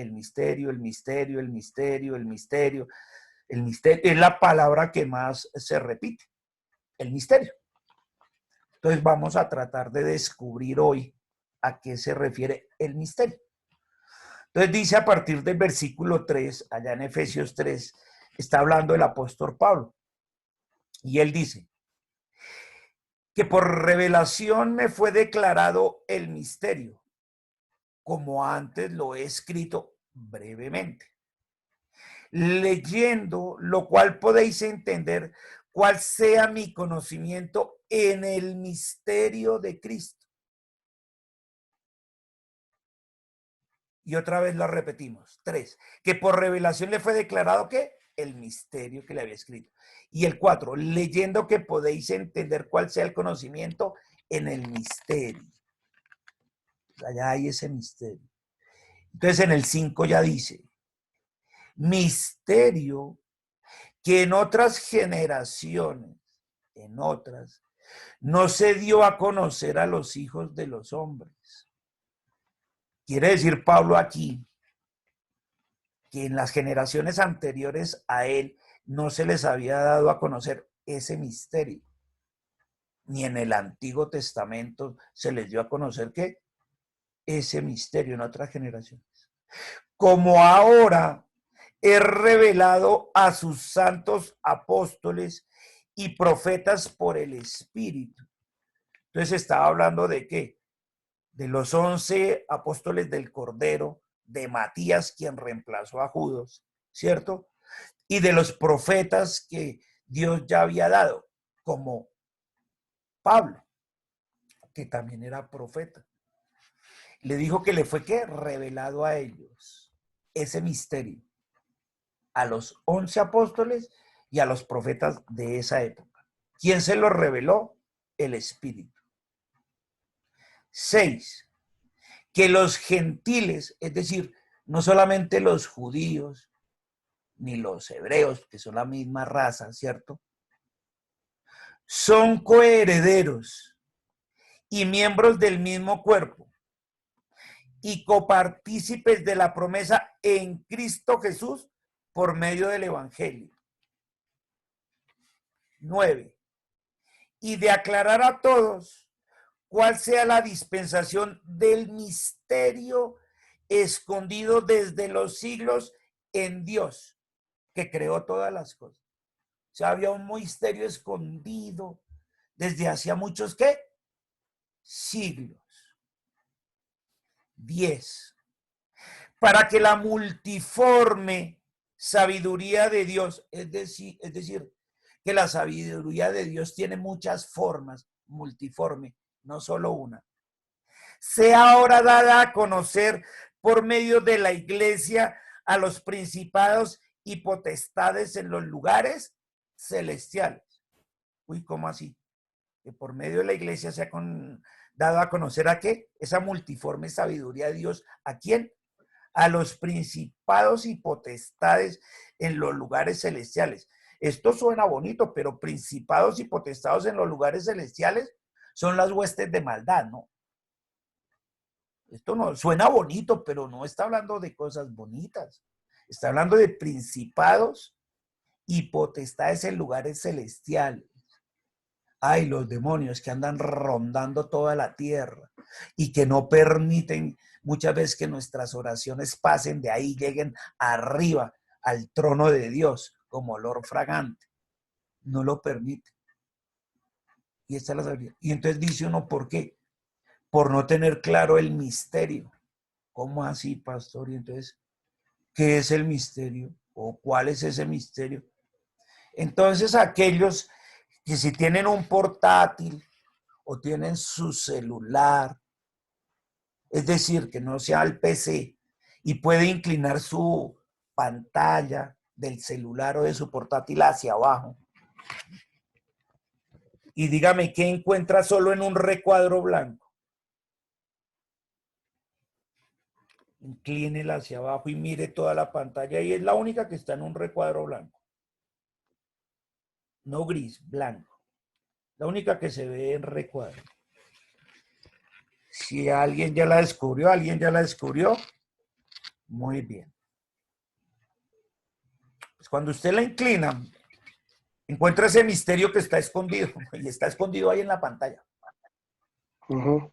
el misterio, el misterio, el misterio, el misterio. El misterio es la palabra que más se repite, el misterio. Entonces vamos a tratar de descubrir hoy a qué se refiere el misterio. Entonces dice a partir del versículo 3, allá en Efesios 3, está hablando el apóstol Pablo. Y él dice que por revelación me fue declarado el misterio, como antes lo he escrito brevemente, leyendo lo cual podéis entender cuál sea mi conocimiento en el misterio de Cristo. Y otra vez lo repetimos. 3, que por revelación le fue declarado que el misterio que le había escrito. Y el 4, leyendo que podéis entender cuál sea el conocimiento en el misterio. Allá hay ese misterio. Entonces en el 5 ya dice, misterio que en otras generaciones, no se dio a conocer a los hijos de los hombres. Quiere decir Pablo aquí que en las generaciones anteriores a él no se les había dado a conocer ese misterio. Ni en el Antiguo Testamento se les dio a conocer que ese misterio en otras generaciones. Como ahora es revelado a sus santos apóstoles y profetas por el Espíritu. Entonces estaba hablando de qué? De los 11 apóstoles del Cordero, de Matías, quien reemplazó a Judas, ¿cierto? Y de los profetas que Dios ya había dado, como Pablo, que también era profeta. Le dijo que le fue ¿qué? Revelado a ellos ese misterio, a los 11 apóstoles y a los profetas de esa época. ¿Quién se lo reveló? El Espíritu. 6, que los gentiles, es decir, no solamente los judíos, ni los hebreos, que son la misma raza, ¿cierto? Son coherederos y miembros del mismo cuerpo y copartícipes de la promesa en Cristo Jesús por medio del Evangelio. 9, y de aclarar a todos cuál sea la dispensación del misterio escondido desde los siglos en Dios, que creó todas las cosas. O sea, había un misterio escondido desde hacía muchos, ¿qué? Siglos. 10. Para que la multiforme sabiduría de Dios, es decir, que la sabiduría de Dios tiene muchas formas, multiforme, no solo una, sea ahora dada a conocer por medio de la iglesia a los principados y potestades en los lugares celestiales. Uy, ¿cómo así? Que por medio de la iglesia se ha dado a conocer a qué? Esa multiforme sabiduría de Dios. ¿A quién? A los principados y potestades en los lugares celestiales. Esto suena bonito, pero principados y potestados en los lugares celestiales son las huestes de maldad, ¿no? Esto no suena bonito, pero no está hablando de cosas bonitas. Está hablando de principados y potestades en lugares celestiales. Ay, los demonios que andan rondando toda la tierra y que no permiten muchas veces que nuestras oraciones pasen de ahí, lleguen arriba al trono de Dios como olor fragante. No lo permite. Y esta es la sabiduría. Y entonces dice uno, ¿por qué? Por no tener claro el misterio. ¿Cómo así, pastor? Y entonces, ¿qué es el misterio? ¿O cuál es ese misterio? Entonces, aquellos que si tienen un portátil o tienen su celular, es decir, que no sea el PC, y puede inclinar su pantalla del celular o de su portátil hacia abajo, y dígame qué encuentra solo en un recuadro blanco. Inclínela hacia abajo y mire toda la pantalla, y es la única que está en un recuadro blanco. No gris, blanco. La única que se ve en recuadro. Si alguien ya la descubrió, Muy bien. Pues cuando usted la inclina, encuentra ese misterio que está escondido, y está escondido ahí en la pantalla. Ujú.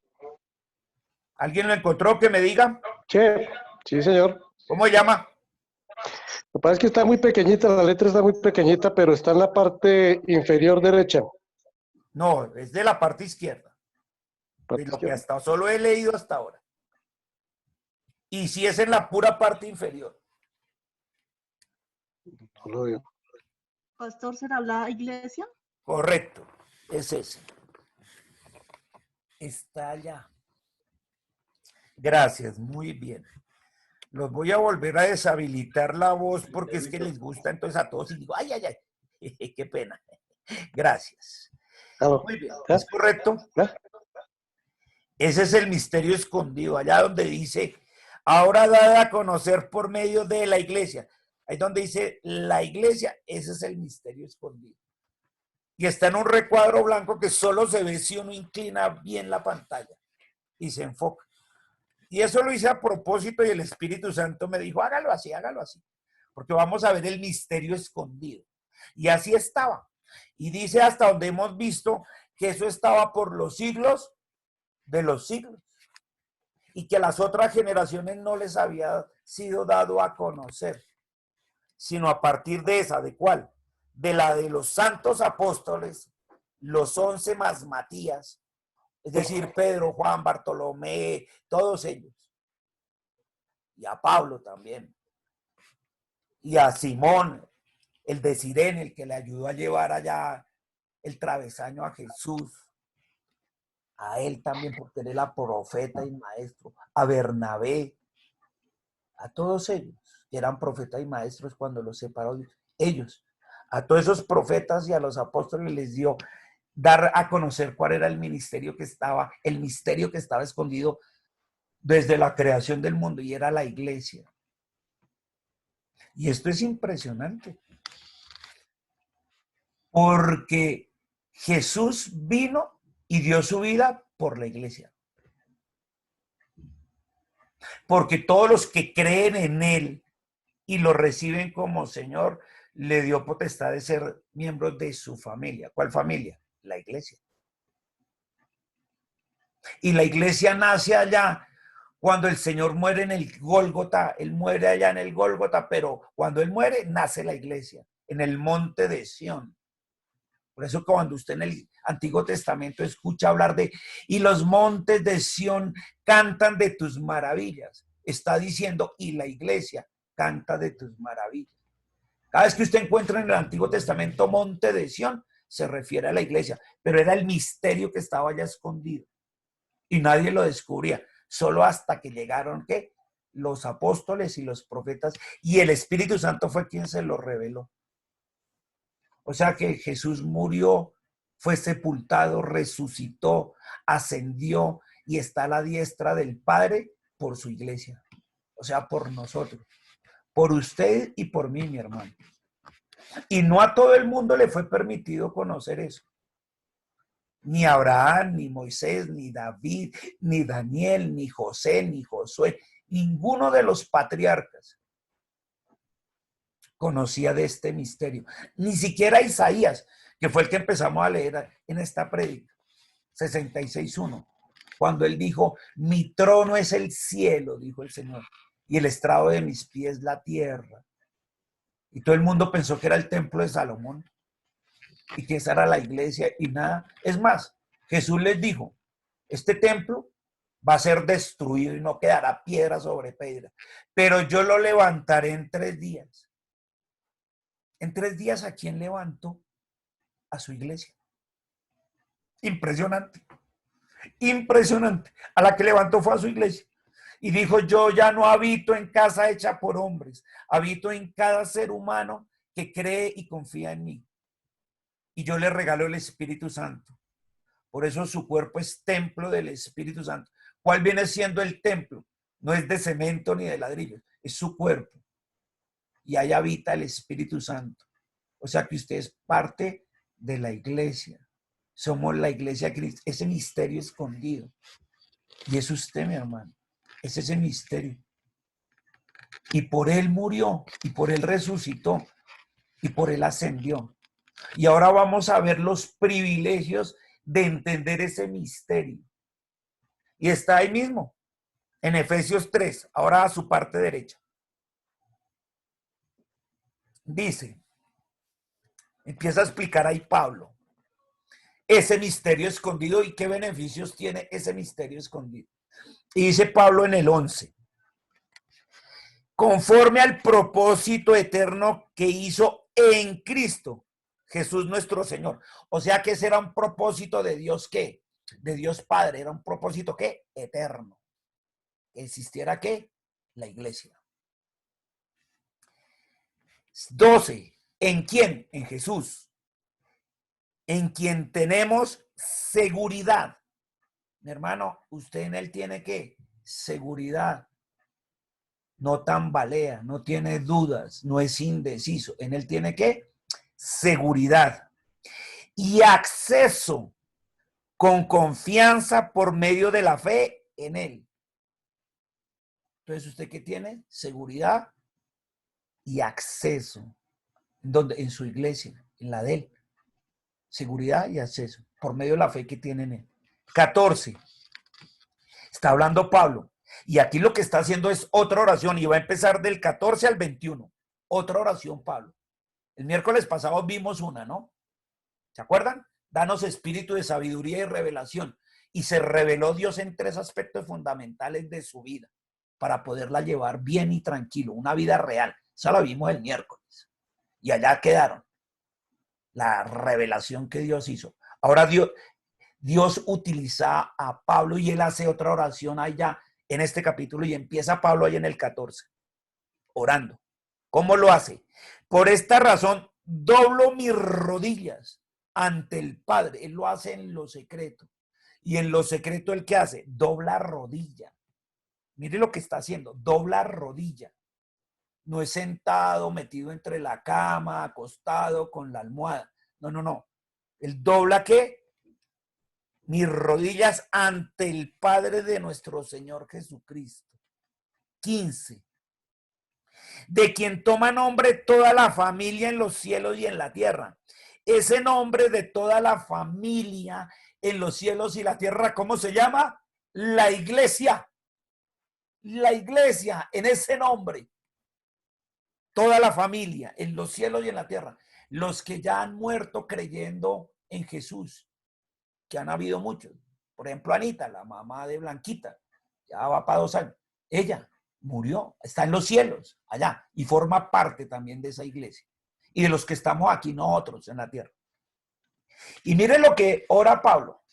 ¿Alguien lo encontró? Que me diga. Sí, sí, señor. ¿Cómo se llama? Lo que pasa es que está muy pequeñita, la letra está muy pequeñita, pero está en la parte inferior derecha. No, es de la parte izquierda, de Parte lo que izquierda. hasta solo he leído hasta ahora. Y si es en la pura parte inferior. No lo veo. Pastor, ¿será la iglesia? Correcto, es ese. Está allá. Gracias, muy bien. Los voy a volver a deshabilitar la voz porque es que les gusta entonces a todos y digo, ay, ay, ay, qué pena. Gracias. Aló. Muy bien, ¿Ya? ¿es correcto? ¿Ya? Ese es el misterio escondido, allá donde dice, ahora dada a conocer por medio de la iglesia. Ahí donde dice la iglesia, ese es el misterio escondido. Y está en un recuadro blanco que solo se ve si uno inclina bien la pantalla y se enfoca. Y eso lo hice a propósito y el Espíritu Santo me dijo, hágalo así, porque vamos a ver el misterio escondido. Y así estaba. Y dice hasta donde hemos visto que eso estaba por los siglos de los siglos y que a las otras generaciones no les había sido dado a conocer, sino a partir de esa, ¿de cuál? De la de los santos apóstoles, los 11 más Matías, es decir, Pedro, Juan, Bartolomé, todos ellos, y a Pablo también, y a Simón, el de Sirene, el que le ayudó a llevar allá el travesaño a Jesús, a él también porque él era profeta y maestro, a Bernabé, a todos ellos, que eran profetas y maestros cuando los separó ellos, a todos esos profetas y a los apóstoles les dio dar a conocer cuál era el ministerio que estaba, el misterio que estaba escondido desde la creación del mundo y era la iglesia. Y esto es impresionante, porque Jesús vino y dio su vida por la iglesia. Porque todos los que creen en él y lo reciben como Señor, le dio potestad de ser miembros de su familia. ¿Cuál familia? La iglesia. Y la iglesia nace allá cuando el Señor muere en el Gólgota. Él muere allá en el Gólgota, pero cuando él muere, nace la iglesia, en el monte de Sión. Por eso cuando usted en el Antiguo Testamento escucha hablar de, y los montes de Sión cantan de tus maravillas, está diciendo, y la iglesia canta de tus maravillas. Cada vez que usted encuentra en el Antiguo Testamento monte de Sión, se refiere a la iglesia, pero era el misterio que estaba allá escondido y nadie lo descubría, solo hasta que llegaron, ¿qué? Los apóstoles y los profetas, y el Espíritu Santo fue quien se lo reveló. O sea que Jesús murió, fue sepultado, resucitó, ascendió y está a la diestra del Padre por su iglesia. O sea, por nosotros, por usted y por mí, mi hermano. Y no a todo el mundo le fue permitido conocer eso. Ni Abraham, ni Moisés, ni David, ni Daniel, ni José, ni Josué, ninguno de los patriarcas conocía de este misterio. Ni siquiera Isaías, que fue el que empezamos a leer en esta prédica, 66:1, cuando él dijo, mi trono es el cielo, dijo el Señor, y el estrado de mis pies la tierra. Y todo el mundo pensó que era el templo de Salomón y que esa era la iglesia y nada. Es más, Jesús les dijo, este templo va a ser destruido y no quedará piedra sobre piedra, pero yo lo levantaré en 3 días. En 3 días, ¿a quién levantó? A su iglesia. Impresionante, impresionante. A la que levantó fue a su iglesia. Y dijo, yo ya no habito en casa hecha por hombres, habito en cada ser humano que cree y confía en mí. Y yo le regalo el Espíritu Santo. Por eso su cuerpo es templo del Espíritu Santo. ¿Cuál viene siendo el templo? No es de cemento ni de ladrillos, es su cuerpo. Y ahí habita el Espíritu Santo. O sea que usted es parte de la iglesia. Somos la iglesia de Cristo. Ese misterio escondido. Y es usted, mi hermano. Es ese misterio. y por él murió, y por él resucitó, y por él ascendió. Y ahora vamos a ver los privilegios de entender ese misterio. Y está ahí mismo, en Efesios 3, ahora a su parte derecha. Dice, empieza a explicar ahí Pablo, ese misterio escondido y qué beneficios tiene ese misterio escondido. Y dice Pablo en el 11, conforme al propósito eterno que hizo en Cristo, Jesús nuestro Señor. O sea que ese era un propósito de Dios, ¿qué? De Dios Padre, era un propósito, ¿qué? Eterno. Que existiera, ¿qué? La iglesia. 12. ¿En quién? En Jesús. En quien tenemos seguridad. Mi hermano, usted en él tiene, ¿qué? Seguridad. No tambalea, no tiene dudas, no es indeciso. En él tiene, ¿qué? Seguridad. Y acceso con confianza por medio de la fe en él. Entonces, ¿usted qué tiene? Seguridad y acceso. ¿Dónde? En su iglesia, en la de él. Seguridad y acceso por medio de la fe que tiene en él. 14. Está hablando Pablo. Y aquí lo que está haciendo es otra oración y va a empezar del 14 al 21. Otra oración, Pablo. El miércoles pasado vimos una, ¿no? ¿Se acuerdan? Danos espíritu de sabiduría y revelación. Y se reveló Dios en 3 aspectos fundamentales de su vida para poderla llevar bien y tranquilo, una vida real. Esa la vimos el miércoles. Y allá quedaron la revelación que Dios hizo. Ahora Dios utiliza a Pablo y él hace otra oración allá en este capítulo y empieza Pablo ahí en el 14, orando. ¿Cómo lo hace? Por esta razón, doblo mis rodillas ante el Padre. Él lo hace en lo secreto. Y en lo secreto, ¿el qué hace? Dobla rodilla. Mire lo que está haciendo, dobla rodilla. No es sentado, metido entre la cama, acostado con la almohada. No, no, no. Él dobla, ¿qué? Mis rodillas ante el Padre de nuestro Señor Jesucristo. 15. De quien toma nombre toda la familia en los cielos y en la tierra. Ese nombre de toda la familia en los cielos y la tierra, ¿cómo se llama? La iglesia. La iglesia, en ese nombre. Toda la familia en los cielos y en la tierra. Los que ya han muerto creyendo en Jesús, que han habido muchos. Por ejemplo, Anita, la mamá de Blanquita, ya va para 2 años. Ella murió, está en los cielos, allá, y forma parte también de esa iglesia. Y de los que estamos aquí nosotros en la tierra. Y mire lo que ora Pablo.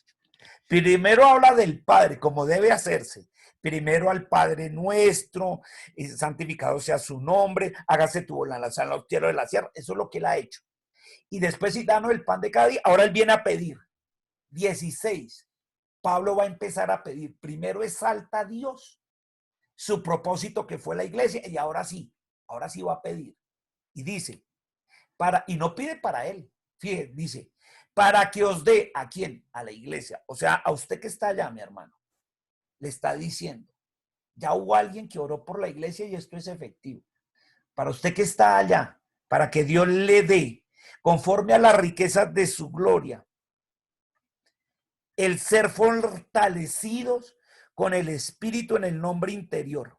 Primero habla del Padre, como debe hacerse. Primero al Padre nuestro, santificado sea su nombre, hágase tu voluntad en los cielos de la tierra. Eso es lo que él ha hecho. Y después, y danos el pan de cada día, ahora él viene a pedir. 16. Pablo va a empezar a pedir. Primero exalta a Dios, su propósito que fue la iglesia, y ahora sí va a pedir. Y dice, y no pide para él, fíjate, dice, para que os dé, ¿a quién? A la iglesia. O sea, a usted que está allá, mi hermano, le está diciendo, ya hubo alguien que oró por la iglesia y esto es efectivo. Para usted que está allá, para que Dios le dé, conforme a las riquezas de su gloria, el ser fortalecidos con el espíritu en el nombre interior.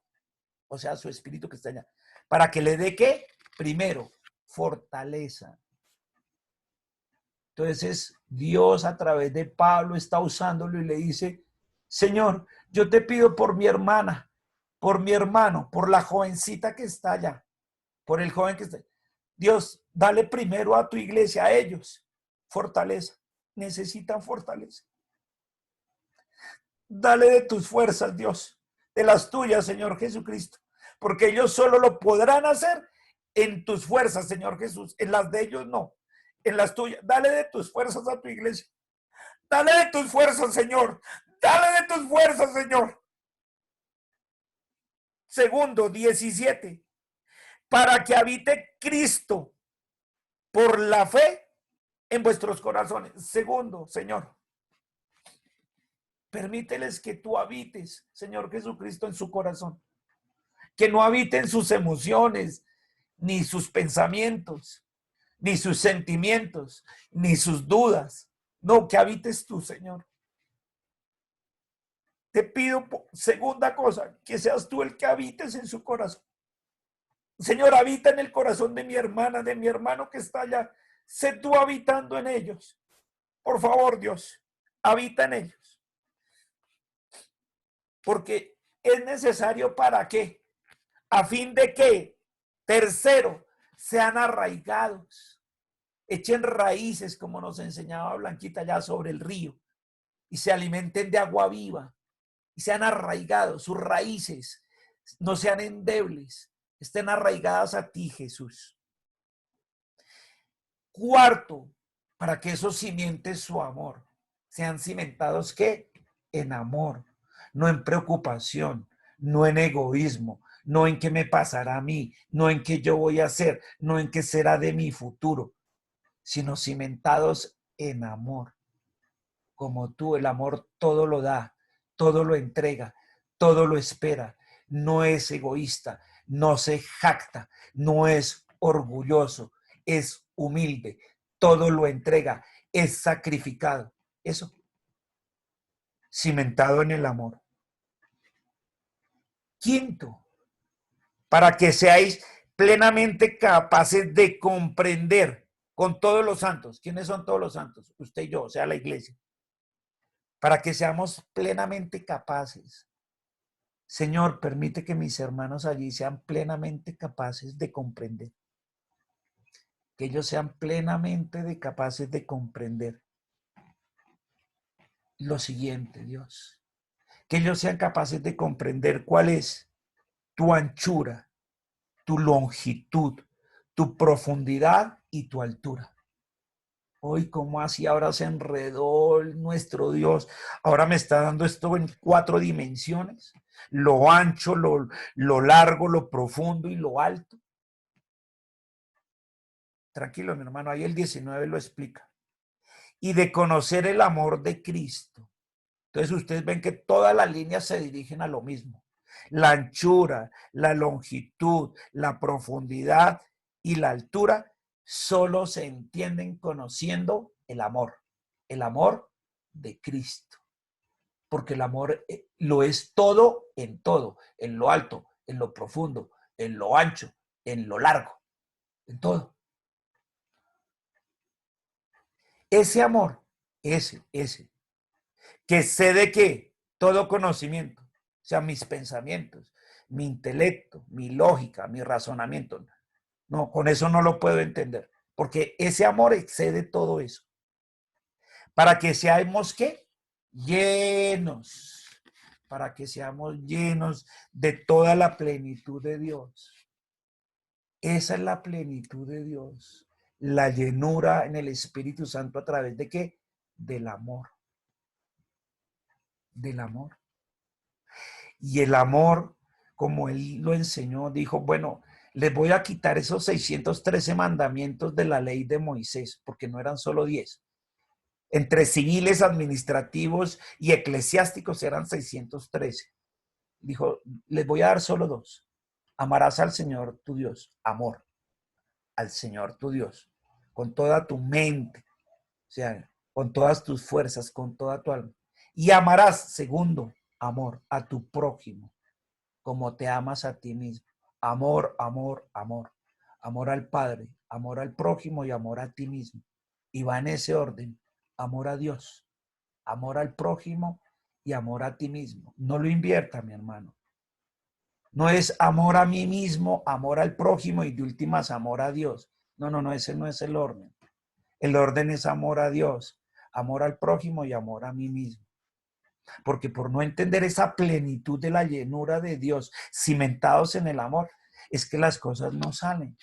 O sea, su espíritu que está allá. Para que le dé, ¿qué? Primero, fortaleza. Entonces, Dios a través de Pablo está usándolo y le dice, Señor, yo te pido por mi hermana, por mi hermano, por la jovencita que está allá, por el joven que está allá. Dios, dale primero a tu iglesia, a ellos, fortaleza. Necesitan fortaleza. Dale de tus fuerzas, Dios, de las tuyas, Señor Jesucristo, porque ellos solo lo podrán hacer en tus fuerzas, Señor Jesús, en las de ellos no. En las tuyas, dale de tus fuerzas a tu iglesia. Dale de tus fuerzas, Señor. Dale de tus fuerzas, Señor. Segundo, 17. Para que habite Cristo por la fe en vuestros corazones. Segundo, Señor. Permíteles que tú habites, Señor Jesucristo, en su corazón. que no habiten sus emociones, ni sus pensamientos, ni sus sentimientos, ni sus dudas. No, que habites tú, Señor. Te pido, segunda cosa, que seas tú el que habites en su corazón. Señor, habita en el corazón de mi hermana, de mi hermano que está allá. Sé tú habitando en ellos. Por favor, Dios, habita en ellos. Porque es necesario ¿para qué? A fin de que, tercero, sean arraigados, echen raíces, como nos enseñaba Blanquita ya sobre el río, y se alimenten de agua viva, y sean arraigados, sus raíces no sean endebles, estén arraigadas a ti, Jesús. Cuarto, para que esos simientes su amor sean cimentados, ¿qué? En amor, no en preocupación, no en egoísmo, no en qué me pasará a mí, no en qué yo voy a hacer, no en qué será de mi futuro, sino cimentados en amor. Como tú, el amor todo lo da, todo lo entrega, todo lo espera, no es egoísta, no se jacta, no es orgulloso, es humilde, todo lo entrega, es sacrificado. Eso, cimentado en el amor. Quinto, para que seáis plenamente capaces de comprender con todos los santos. ¿Quiénes son todos los santos? Usted y yo, o sea, la iglesia. Para que seamos plenamente capaces. Señor, permite que mis hermanos allí sean plenamente capaces de comprender. Que ellos sean plenamente capaces de comprender lo siguiente, Dios. Que ellos sean capaces de comprender cuál es tu anchura, tu longitud, tu profundidad y tu altura. Hoy, ¿cómo así ahora se enredó nuestro Dios? Ahora me está dando esto en 4 dimensiones. Lo ancho, lo largo, lo profundo y lo alto. Tranquilo, mi hermano, ahí el 19 lo explica. Y de conocer el amor de Cristo. Entonces ustedes ven que todas las líneas se dirigen a lo mismo. La anchura, la longitud, la profundidad y la altura solo se entienden conociendo el amor de Cristo. Porque el amor lo es todo, en lo alto, en lo profundo, en lo ancho, en lo largo, en todo. Ese amor, ese, que excede ¿qué? Todo conocimiento, o sea, mis pensamientos, mi intelecto, mi lógica, mi razonamiento. No, con eso no lo puedo entender, porque ese amor excede todo eso. Para que seamos ¿qué? Llenos, para que seamos llenos de toda la plenitud de Dios. Esa es la plenitud de Dios, la llenura en el Espíritu Santo a través de ¿qué? Del amor. Del amor. Y el amor, como él lo enseñó, dijo, bueno, les voy a quitar esos 613 mandamientos de la ley de Moisés, porque no eran solo 10. Entre civiles, administrativos y eclesiásticos eran 613. Dijo, les voy a dar solo 2. Amarás al Señor tu Dios, amor, al Señor tu Dios, con toda tu mente, o sea, con todas tus fuerzas, con toda tu alma. Y amarás, segundo, amor, a tu prójimo, como te amas a ti mismo. Amor, amor, amor. Amor al Padre, amor al prójimo y amor a ti mismo. Y va en ese orden. Amor a Dios, amor al prójimo y amor a ti mismo. No lo invierta, mi hermano. No es amor a mí mismo, amor al prójimo y de últimas amor a Dios. No, ese no es el orden. El orden es amor a Dios, amor al prójimo y amor a mí mismo. Porque por no entender esa plenitud de la llenura de Dios, cimentados en el amor, es que las cosas no salen.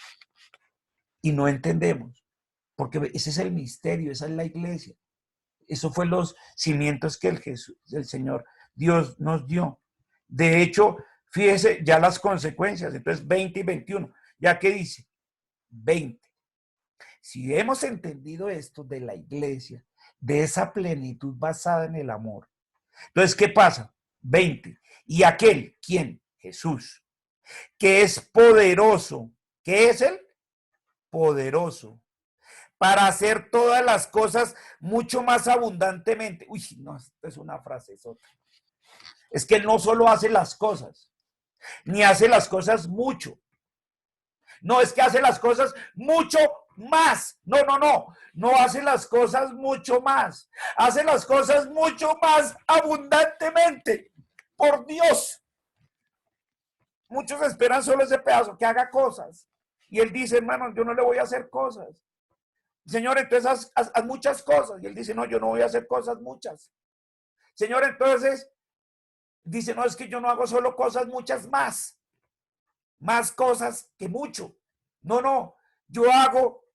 Y no entendemos. Porque ese es el misterio, esa es la iglesia. Eso fue los cimientos que el Señor Dios nos dio. De hecho, fíjese ya las consecuencias. Entonces, 20 y 21. ¿Ya qué dice? 20. Si hemos entendido esto de la iglesia, de esa plenitud basada en el amor, entonces, ¿qué pasa? 20. Y aquel, ¿quién? Jesús. que es poderoso. ¿Qué es él? Poderoso. Para hacer todas las cosas mucho más abundantemente. Uy, no, esta es una frase, es otra. Es que él no solo hace las cosas, ni hace las cosas mucho. No, es que hace las cosas mucho más. No, no, no. No hace las cosas mucho más. Hace las cosas mucho más abundantemente. Por Dios. Muchos esperan solo ese pedazo, que haga cosas. Y él dice, hermano, yo no le voy a hacer cosas. Señor, entonces haz muchas cosas. Y él dice, no, yo no voy a hacer cosas muchas. Señor, entonces, dice, no, es que yo no hago solo cosas muchas más. Más cosas que mucho. No, no, yo hago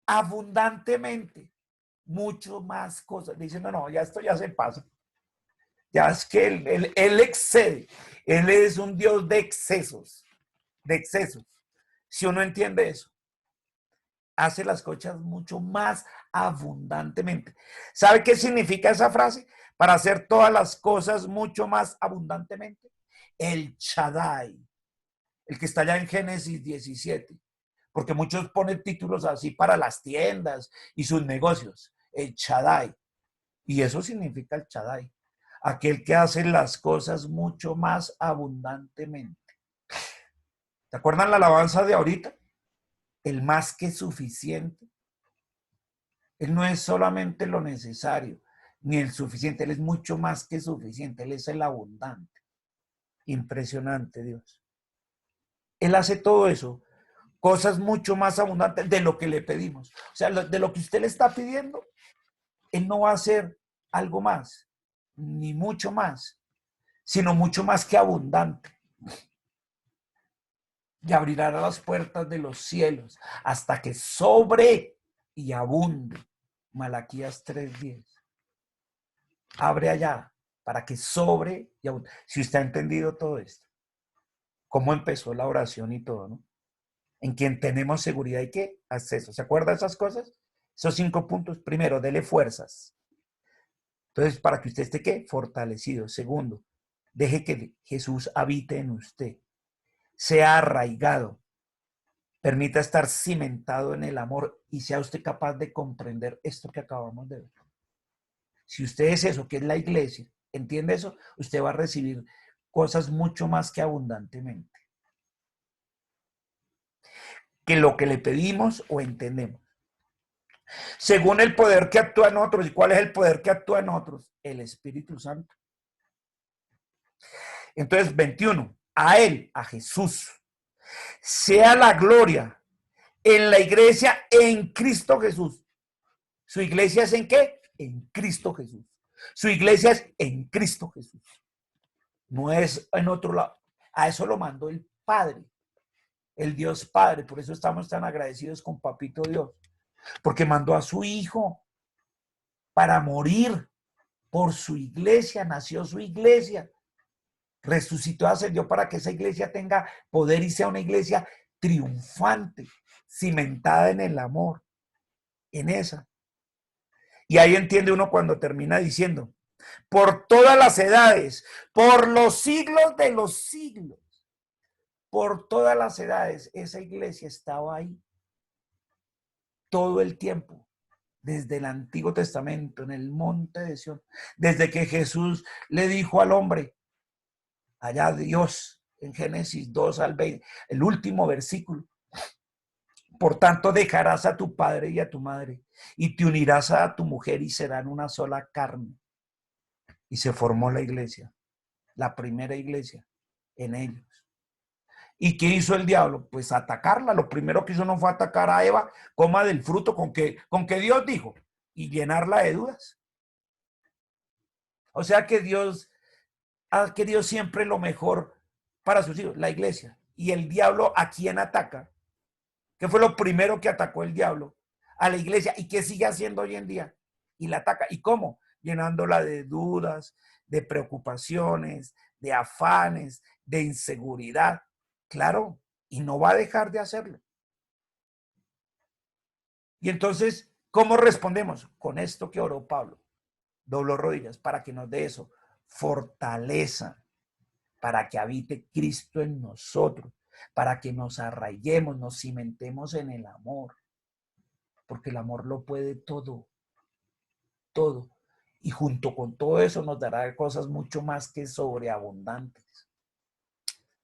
abundantemente. Mucho más cosas. Dice, no, no, ya esto ya se pasa. Ya es que él excede. Él es un Dios de excesos. De excesos. Si uno entiende eso, hace las cosas mucho más abundantemente. ¿Sabe qué significa esa frase? Para hacer todas las cosas mucho más abundantemente. El Shaddai, el que está allá en Génesis 17, porque muchos ponen títulos así para las tiendas y sus negocios. El Shaddai. Y eso significa el Shaddai. Aquel que hace las cosas mucho más abundantemente. ¿Te acuerdan la alabanza de ahorita? El más que suficiente. Él no es solamente lo necesario, ni el suficiente. Él es mucho más que suficiente. Él es el abundante. Impresionante, Dios. Él hace todo eso, cosas mucho más abundantes de lo que le pedimos. O sea, de lo que usted le está pidiendo, Él no va a hacer algo más, ni mucho más, sino mucho más que abundante. Y abrirá las puertas de los cielos hasta que sobre y abunde. Malaquías 3:10. Abre allá para que sobre y abunde. Si usted ha entendido todo esto, cómo empezó la oración y todo, ¿no? En quien tenemos seguridad y qué acceso. ¿Se acuerda de esas cosas? Esos 5 puntos. Primero, dele fuerzas. Entonces, para que usted esté ¿qué? Fortalecido. Segundo, deje que Jesús habite en usted. Sea arraigado. Permita estar cimentado en el amor y sea usted capaz de comprender esto que acabamos de ver. Si usted es eso, que es la iglesia, ¿entiende eso? Usted va a recibir cosas mucho más que abundantemente. Que lo que le pedimos o entendemos. Según el poder que actúa en otros. ¿Y cuál es el poder que actúa en otros? El Espíritu Santo. Entonces, 21. A Él, a Jesús, sea la gloria en la iglesia en Cristo Jesús. ¿Su iglesia es en qué? En Cristo Jesús. Su iglesia es en Cristo Jesús. No es en otro lado. A eso lo mandó el Padre, el Dios Padre. Por eso estamos tan agradecidos con Papito Dios. Porque mandó a su Hijo para morir por su iglesia. Nació su iglesia. Resucitó, ascendió para que esa iglesia tenga poder y sea una iglesia triunfante, cimentada en el amor, en esa. Y ahí entiende uno cuando termina diciendo, por todas las edades, por los siglos de los siglos, por todas las edades, esa iglesia estaba ahí todo el tiempo, desde el Antiguo Testamento, en el monte de Sión, desde que Jesús le dijo al hombre, allá Dios, en Génesis 2 al 20, el último versículo. Por tanto, dejarás a tu padre y a tu madre, y te unirás a tu mujer y serán una sola carne. Y se formó la iglesia, la primera iglesia en ellos. ¿Y qué hizo el diablo? Pues atacarla. Lo primero que hizo no fue atacar a Eva, coma del fruto con que Dios dijo, y llenarla de dudas. O sea que Dios ha querido siempre lo mejor para sus hijos, la iglesia. Y el diablo, ¿a quién ataca? ¿Qué fue lo primero que atacó el diablo? A la iglesia. ¿Y qué sigue haciendo hoy en día? Y la ataca. ¿Y cómo? Llenándola de dudas, de preocupaciones, de afanes, de inseguridad. Claro, y no va a dejar de hacerlo. Y entonces, ¿cómo respondemos? Con esto que oró Pablo. Dobló rodillas para que nos dé eso. Fortaleza. para que habite Cristo en nosotros, para que nos arraiguemos, nos cimentemos en el amor, porque el amor lo puede todo, todo. Y junto con todo eso nos dará cosas mucho más que sobreabundantes.